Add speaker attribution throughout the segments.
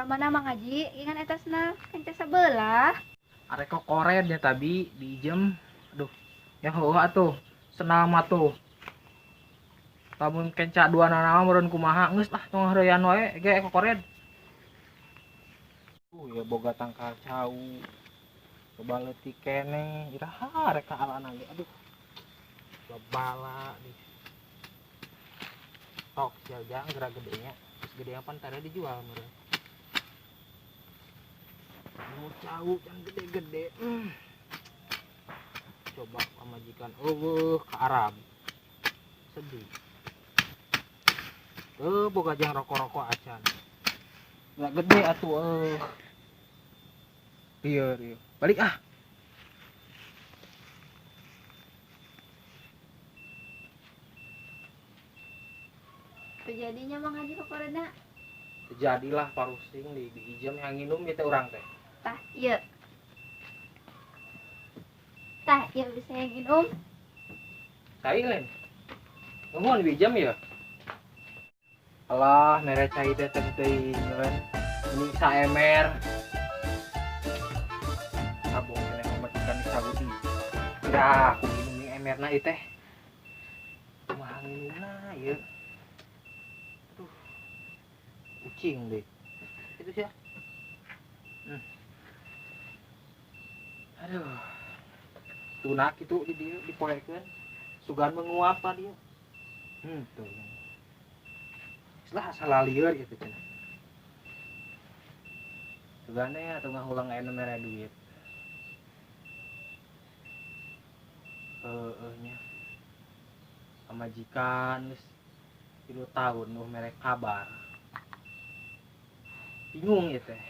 Speaker 1: ka mana Mang Haji ingan etasna ente sebelah.
Speaker 2: Arek kok koret ya tadi dijem. Aduh, ya heueuh atuh. Senama tuh. Lamun kenca dua nana meureun kumaha geus lah tong hareuyan wae ge kok koret. Ya boga tangkal cau. Coba leutik keneh, iraha rek kaalana ge. Aduh. Babala di. Tok sia jang gerak gedenya. Geus gede apa tara dijual meureun. Mau cau can gede-gede. Coba pamajikan ke Arab. Sedih. Boga jang rokok-rokok acan. Nggak gede atuh Iya. Balik ah.
Speaker 1: Terjadinya Mang Haji kok korena.
Speaker 2: Jadilah parusing di ijem yang nginum itu orang teh.
Speaker 1: Tah ieu. Tah ieu bisa yang minum.
Speaker 2: Cai lain. Nuhun di ijem ya. Alah, mere cai teh teuing kan. Ini saemer. Abong kena pamajikan di Saudi. Kira aku minum ini emerna ieu teh. Kumaha nginumna ieu. Aduh. Kucing deh. Itu sih. Aduh. Tunak itu di dia dipoekeun. Sugan menguap lah dia. Tuh. Setelah salah lieur gitu cenah. Sugane atuh ngahulang aya mere duit. Nya. Pamajikan geus 3 tahun nu mere kabar. Bingung ya teh.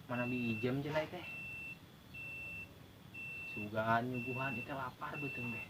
Speaker 2: Mana diijem cenah teh. Sugan nyuguhan itu lapar beuteung deh.